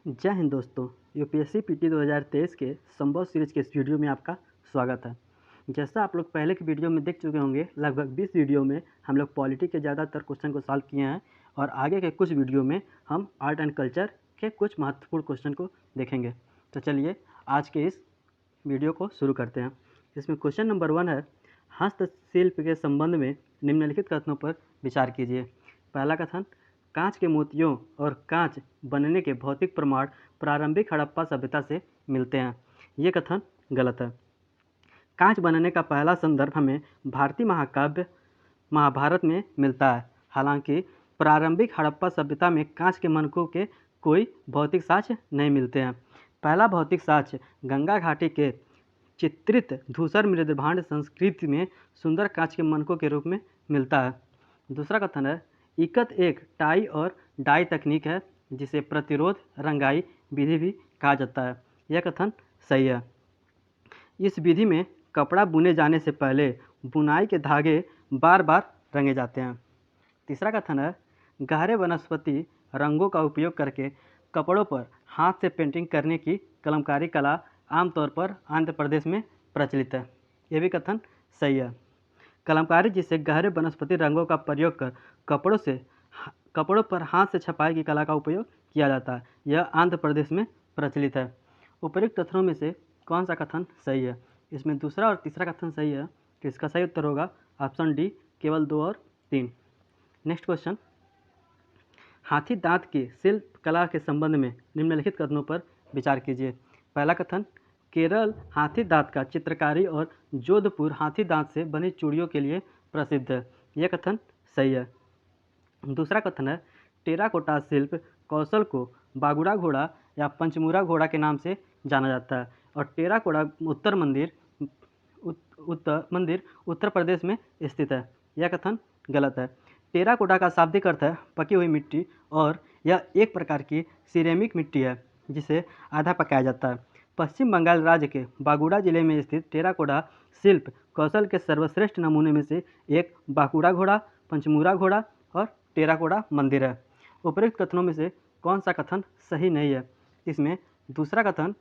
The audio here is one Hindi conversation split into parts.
जय हिंद दोस्तों। यूपीएससी पीटी 2023 के संभव सीरीज के इस वीडियो में आपका स्वागत है। जैसा आप लोग पहले की वीडियो में देख चुके होंगे, लगभग 20 वीडियो में हम लोग पॉलिटी के ज़्यादातर क्वेश्चन को सॉल्व किए हैं और आगे के कुछ वीडियो में हम आर्ट एंड कल्चर के कुछ महत्वपूर्ण क्वेश्चन को देखेंगे। तो चलिए आज के इस वीडियो को शुरू करते हैं। इसमें क्वेश्चन नंबर 1 है, हस्तशिल्प के संबंध में निम्नलिखित कथनों पर विचार कीजिए। पहला कथन, कांच के मोतियों और कांच बनने के भौतिक प्रमाण प्रारंभिक हड़प्पा सभ्यता से मिलते हैं। ये कथन गलत है। कांच बनने का पहला संदर्भ हमें भारतीय महाकाव्य महाभारत में मिलता है। हालांकि प्रारंभिक हड़प्पा सभ्यता में कांच के मनकों के कोई भौतिक साक्ष्य नहीं मिलते हैं। पहला भौतिक साक्ष्य गंगा घाटी के चित्रित धूसर मृदभांड संस्कृति में सुंदर कांच के मनकों के रूप में मिलता है। दूसरा कथन है, इकत एक टाई और डाई तकनीक है जिसे प्रतिरोध रंगाई विधि भी कहा जाता है। यह कथन सही है। इस विधि में कपड़ा बुने जाने से पहले बुनाई के धागे बार बार रंगे जाते हैं। तीसरा कथन है, गहरे वनस्पति रंगों का उपयोग करके कपड़ों पर हाथ से पेंटिंग करने की कलमकारी कला आमतौर पर आंध्र प्रदेश में प्रचलित है। यह भी कथन सही है। कलमकारी जिसे गहरे वनस्पति रंगों का प्रयोग कर कपड़ों पर हाथ से छपाई की कला का उपयोग किया जाता है, यह आंध्र प्रदेश में प्रचलित है। उपर्युक्त कथनों में से कौन सा कथन सही है? इसमें दूसरा और तीसरा कथन सही है, तो इसका सही उत्तर होगा ऑप्शन डी, केवल 2 और 3। नेक्स्ट क्वेश्चन, हाथी दांत की शिल्प कला के संबंध में निम्नलिखित कथनों पर विचार कीजिए। पहला कथन, केरल हाथी दांत का चित्रकारी और जोधपुर हाथी दांत से बनी चूड़ियों के लिए प्रसिद्ध है। यह कथन सही है। दूसरा कथन है, टेराकोटा शिल्प कौशल को बागुड़ा घोड़ा या पंचमुरा घोड़ा के नाम से जाना जाता है और टेराकोटा मंदिर उत्तर प्रदेश में स्थित है। यह कथन गलत है। टेराकोटा का शाब्दिक अर्थ है पकी हुई मिट्टी और यह एक प्रकार की सिरेमिक मिट्टी है जिसे आधा पकाया जाता है। पश्चिम बंगाल राज्य के बागुड़ा जिले में स्थित टेराकोटा शिल्प कौशल के सर्वश्रेष्ठ नमूने में से एक बागुड़ा घोड़ा, पंचमुरा घोड़ा और टेराकोटा मंदिर है। उपर्युक्त कथनों में से कौन सा कथन सही नहीं है? इसमें दूसरा कथन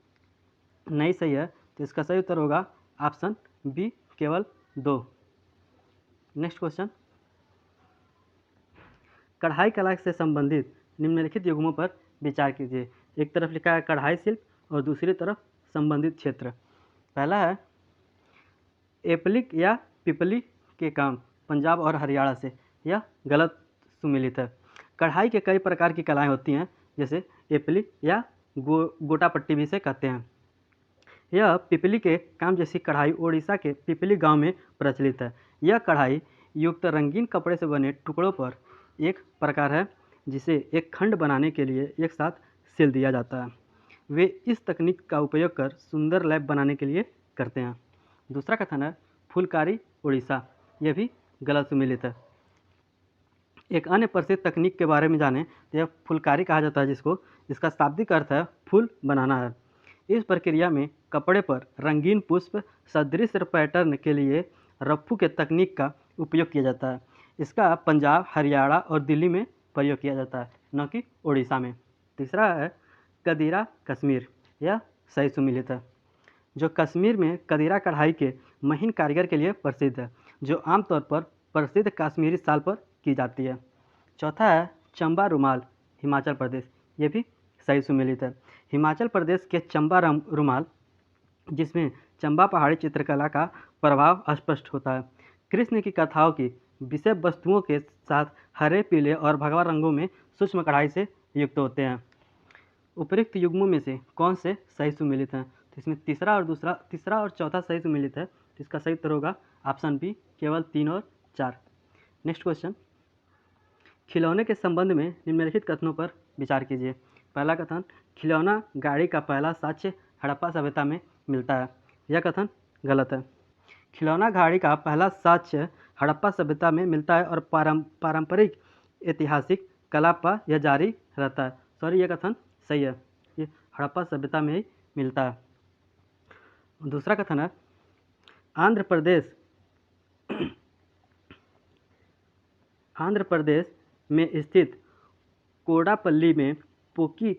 नहीं सही है, तो इसका सही उत्तर होगा ऑप्शन बी, केवल 2। नेक्स्ट क्वेश्चन, कढ़ाई कला से संबंधित निम्नलिखित युग्मों पर विचार कीजिए। एक तरफ लिखा है कढ़ाई शिल्प और दूसरी तरफ संबंधित क्षेत्र। पहला है, एप्लिक या पिपली के काम पंजाब और हरियाणा से। यह गलत सुमेलित है। कढ़ाई के कई प्रकार की कलाएं होती हैं, जैसे एप्लिक या गोटापट्टी भी से कहते हैं। यह पिपली के काम जैसी कढ़ाई ओडिशा के पिपली गांव में प्रचलित है। यह कढ़ाई युक्त रंगीन कपड़े से बने टुकड़ों पर एक प्रकार है जिसे एक खंड बनाने के लिए एक साथ सिल दिया जाता है। वे इस तकनीक का उपयोग कर सुंदर लैप बनाने के लिए करते हैं। दूसरा कथन है, फुलकारी उड़ीसा। यह भी गलत सुमेलित है। एक अन्य प्रसिद्ध तकनीक के बारे में जानें तो यह फुलकारी कहा जाता है, जिसका शाब्दिक अर्थ है फूल बनाना है। इस प्रक्रिया में कपड़े पर रंगीन पुष्प सदृश पैटर्न के लिए रफ्फू के तकनीक का उपयोग किया जाता है। इसका पंजाब, हरियाणा और दिल्ली में प्रयोग किया जाता है, न कि उड़ीसा में। तीसरा है कदीरा कश्मीर। यह सही सुमेलित है। जो कश्मीर में कदीरा कढ़ाई के महीन कारीगर के लिए प्रसिद्ध है, जो आमतौर पर प्रसिद्ध कश्मीरी शाल पर की जाती है। चौथा है चंबा रुमाल, हिमाचल प्रदेश। ये भी सही सुमेलित है। हिमाचल प्रदेश के चंबा रुमाल, जिसमें चंबा पहाड़ी चित्रकला का प्रभाव स्पष्ट होता है, कृष्ण की कथाओं की विषय वस्तुओं के साथ हरे, पीले और भगवा रंगों में सूक्ष्म कढ़ाई से युक्त होते हैं। उपर्युक्त युग्मों में से कौन से सही सुमेलित हैं? तो इसमें तीसरा और चौथा सही सुमेलित है, तो इसका सही उत्तर होगा ऑप्शन बी, केवल 3 और 4। नेक्स्ट क्वेश्चन, खिलौने के संबंध में निम्नलिखित कथनों पर विचार कीजिए। पहला कथन, खिलौना गाड़ी का पहला साक्ष्य हड़प्पा सभ्यता में मिलता है। यह कथन गलत है। खिलौना गाड़ी का पहला साक्ष्य हड़प्पा सभ्यता में मिलता है और पारंपरिक ऐतिहासिक कला पर यह जारी रहता है। यह कथन सही है। ये हड़प्पा सभ्यता में ही मिलता है। दूसरा कथन है, आंध्र प्रदेश में स्थित कोडापल्ली में पोकी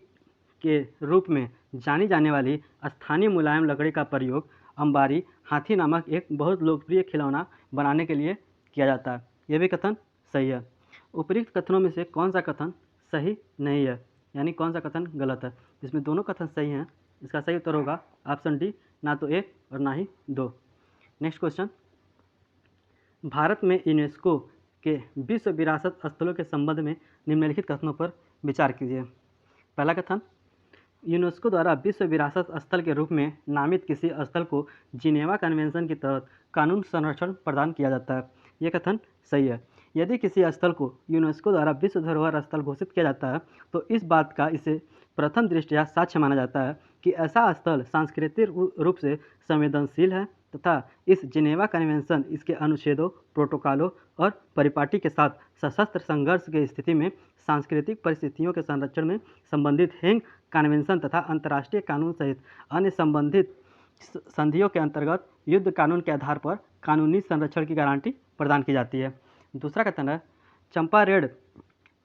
के रूप में जानी जाने वाली स्थानीय मुलायम लकड़ी का प्रयोग अंबारी हाथी नामक एक बहुत लोकप्रिय खिलौना बनाने के लिए किया जाता है। यह भी कथन सही है। उपयुक्त कथनों में से कौन सा कथन सही नहीं है, यानी कौन सा कथन गलत है? इसमें दोनों कथन सही हैं। इसका सही उत्तर होगा ऑप्शन डी, ना तो 1 और ना ही 2। नेक्स्ट क्वेश्चन, भारत में यूनेस्को के विश्व विरासत स्थलों के संबंध में निम्नलिखित कथनों पर विचार कीजिए। पहला कथन, यूनेस्को द्वारा विश्व विरासत स्थल के रूप में नामित किसी स्थल को जिनेवा कन्वेंशन के तहत कानून संरक्षण प्रदान किया जाता है। यह कथन सही है। यदि किसी स्थल को यूनेस्को द्वारा विश्व धरोहर स्थल घोषित किया जाता है तो इस बात का इसे प्रथम दृष्टया साक्ष्य माना जाता है कि ऐसा स्थल सांस्कृतिक रूप से संवेदनशील है तथा इस जिनेवा कन्वेंशन इसके अनुच्छेदों, प्रोटोकॉलों और परिपाटी के साथ सशस्त्र संघर्ष की स्थिति में सांस्कृतिक परिस्थितियों के संरक्षण में संबंधित हेग कन्वेंशन तथा अंतर्राष्ट्रीय कानून सहित अन्य संबंधित संधियों के अंतर्गत युद्ध कानून के आधार पर कानूनी संरक्षण की गारंटी प्रदान की जाती है। दूसरा कथन है, चंपारेड,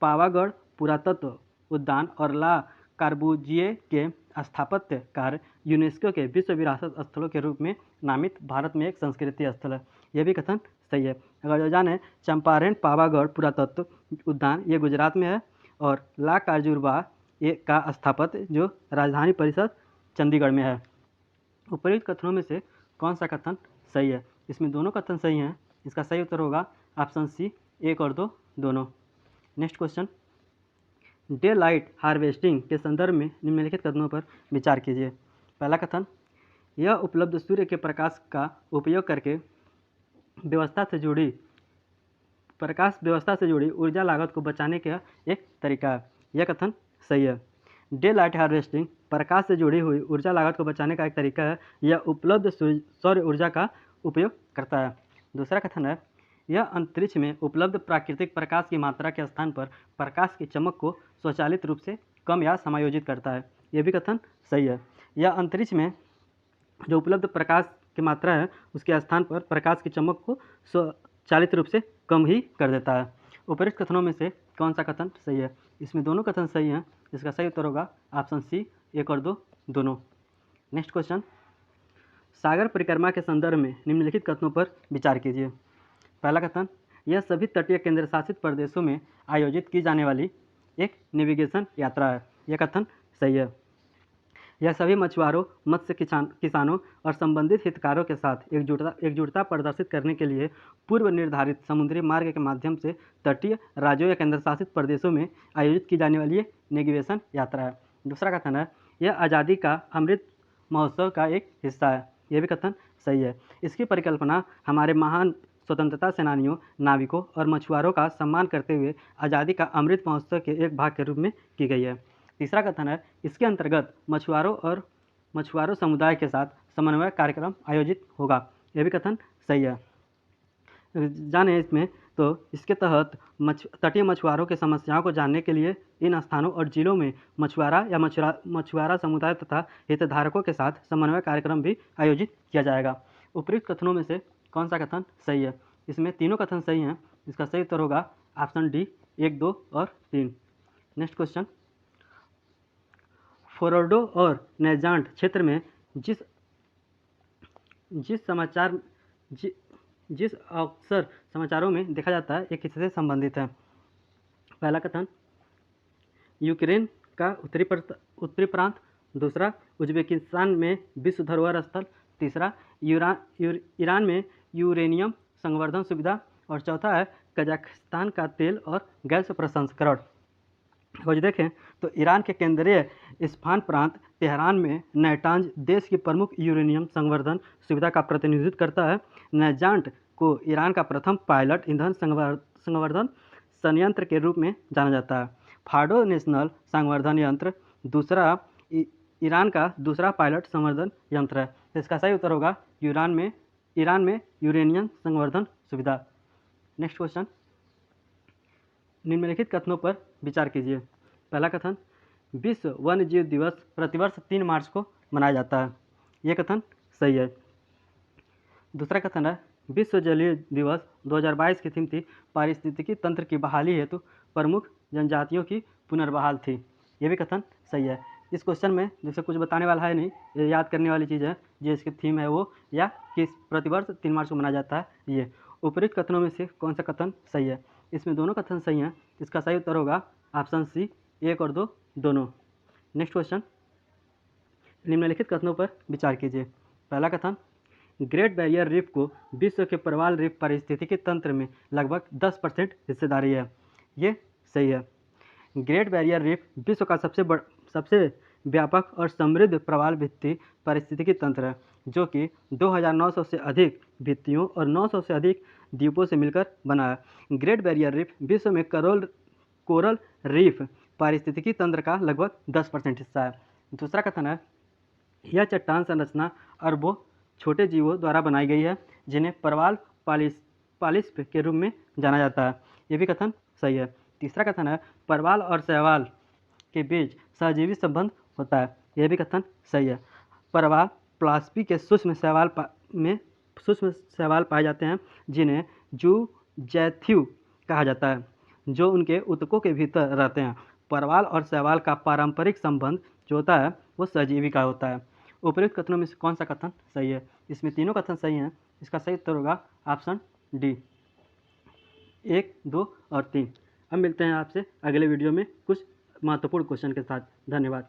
पावागढ़ पुरातत्व उद्यान और ला कार्बूजिए के स्थापत्य कार्य यूनेस्को के विश्व विरासत स्थलों के रूप में नामित भारत में एक संस्कृति स्थल है। यह भी कथन सही है। अगर जो जाने, चंपारण पावागढ़ पुरातत्व उद्यान ये गुजरात में है और ला कार्जुरबा ये का स्थापत्य जो राजधानी परिषद चंडीगढ़ में है। उपर्युक्त कथनों में से कौन सा कथन सही है? इसमें दोनों कथन सही हैं। इसका सही उत्तर होगा ऑप्शन सी, 1 और 2 दोनों। Next question, day light harvesting के संदर्भ में निम्नलिखित कथनों पर विचार कीजिए। पहला कथन, यह उपलब्ध सूर्य के प्रकाश का उपयोग करके व्यवस्था से जुड़ी ऊर्जा लागत को बचाने का एक तरीका है। यह कथन सही है। डे लाइट हार्वेस्टिंग प्रकाश से जुड़ी हुई ऊर्जा लागत को बचाने का एक तरीका है। यह उपलब्ध सौर ऊर्जा का उपयोग करता है। दूसरा कथन है, यह अंतरिक्ष में उपलब्ध प्राकृतिक प्रकाश की मात्रा के स्थान पर प्रकाश की चमक को स्वचालित रूप से कम या समायोजित करता है। यह भी कथन सही है। यह अंतरिक्ष में जो उपलब्ध प्रकाश की मात्रा है उसके स्थान पर प्रकाश की चमक को स्वचालित रूप से कम ही कर देता है। उपयुक्त कथनों में से कौन सा कथन सही है? इसमें दोनों कथन सही हैं। इसका सही उत्तर होगा ऑप्शन सी, 1 और 2 दोनों। नेक्स्ट क्वेश्चन, सागर परिक्रमा के संदर्भ में निम्नलिखित कथनों पर विचार कीजिए। पहला कथन, यह सभी तटीय केंद्र शासित प्रदेशों में आयोजित की जाने वाली एक नेविगेशन यात्रा है। यह कथन सही है। यह सभी मछुआरों, मत्स्य किसानों और संबंधित हितधारकों के साथ एकजुटता प्रदर्शित करने के लिए पूर्व निर्धारित समुद्री मार्ग के माध्यम से तटीय राज्यों या केंद्र शासित प्रदेशों में आयोजित की जाने वाली एक नेविगेशन यात्रा है। दूसरा कथन है, यह आज़ादी का अमृत महोत्सव का एक हिस्सा है। यह भी कथन सही है। इसकी परिकल्पना हमारे महान स्वतंत्रता सेनानियों, नाविकों और मछुआरों का सम्मान करते हुए आज़ादी का अमृत महोत्सव के एक भाग के रूप में की गई है। तीसरा कथन है, इसके अंतर्गत मछुआरों समुदाय के साथ समन्वय कार्यक्रम आयोजित होगा। यह भी कथन सही है। जाने इसमें तो इसके तहत तटीय मछुआरों की समस्याओं को जानने के लिए इन स्थानों और जिलों में मछुआरा समुदाय तथा हितधारकों के साथ समन्वय कार्यक्रम भी आयोजित किया जाएगा। उपयुक्त कथनों में से कौन सा कथन सही है? इसमें तीनों कथन सही हैं। इसका सही उत्तर होगा ऑप्शन डी, 1, 2 और 3। नेक्स्ट क्वेश्चन, फोरडो और नैजांट क्षेत्र में जिस अक्सर समाचारों में देखा जाता है एक किससे संबंधित है? पहला कथन, यूक्रेन का उत्तरी प्रांत। दूसरा, उज्बेकिस्तान में विश्व धरोहर स्थल। तीसरा, ईरान में यूरेनियम संवर्धन सुविधा। और चौथा है कजाकिस्तान का तेल और गैस प्रसंस्करण। कुछ देखें तो ईरान के केंद्रीय इस्फान प्रांत तेहरान में नैटांज देश की प्रमुख यूरेनियम संवर्धन सुविधा का प्रतिनिधित्व करता है। नैजांट को ईरान का प्रथम पायलट ईंधन संवर्धन संयंत्र के रूप में जाना जाता है। फार्डो नेशनल संवर्धन यंत्र ईरान का दूसरा पायलट संवर्धन यंत्र है। इसका सही उत्तर होगा ईरान में यूरेनियम संवर्धन सुविधा। नेक्स्ट क्वेश्चन, निम्नलिखित कथनों पर विचार कीजिए। पहला कथन, विश्व वन्यजीव दिवस प्रतिवर्ष 3 मार्च को मनाया जाता है। यह कथन सही है। दूसरा कथन है, विश्व जलीय दिवस 2022 की थीम थी पारिस्थितिकी तंत्र की बहाली हेतु प्रमुख जनजातियों की पुनर्बहाल थी। यह भी कथन सही है। इस क्वेश्चन में जैसे कुछ बताने वाला है नहीं, ये याद करने वाली चीज़ है, जो इसकी थीम है वो, या किस प्रतिवर्ष 3 मार्च को मनाया जाता है ये। उपरोक्त कथनों में से कौन सा कथन सही है? इसमें दोनों कथन सही हैं। इसका सही उत्तर होगा ऑप्शन सी, 1 और 2 दोनों। नेक्स्ट क्वेश्चन, निम्नलिखित कथनों पर विचार कीजिए। पहला कथन, ग्रेट बैरियर रीफ को विश्व के प्रवाल रीफ पारिस्थितिकी तंत्र में लगभग 10% हिस्सेदारी है। ये सही है। ग्रेट बैरियर रीफ विश्व का सबसे व्यापक और समृद्ध प्रवाल भित्ति पारिस्थितिकी तंत्र है, जो कि 2900 से अधिक भित्तियों और 900 से अधिक द्वीपों से मिलकर बना है। ग्रेट बैरियर रीफ विश्व में कोरल रीफ पारिस्थितिकी तंत्र का लगभग 10% हिस्सा है। दूसरा कथन है, यह चट्टान संरचना अरबों छोटे जीवों द्वारा बनाई गई है, जिन्हें प्रवाल पालिस्प के रूप में जाना जाता है। ये भी कथन सही है। तीसरा कथन है, प्रवाल और शैवाल के बीच सहजीवी संबंध होता है। यह भी कथन सही है। प्रवाल प्लास्पी के सूक्ष्म शैवाल पाए जाते हैं, जिन्हें जूजैथ्यू कहा जाता है, जो उनके ऊतकों के भीतर रहते हैं। प्रवाल और शैवाल का पारंपरिक संबंध जो होता है वो सहजीवी का होता है। उपरोक्त कथनों में से कौन सा कथन सही है? इसमें तीनों कथन सही हैं। इसका सही उत्तर होगा ऑप्शन डी, 1, 2 और 3। अब मिलते हैं आपसे अगले वीडियो में कुछ महत्वपूर्ण क्वेश्चन के साथ। धन्यवाद।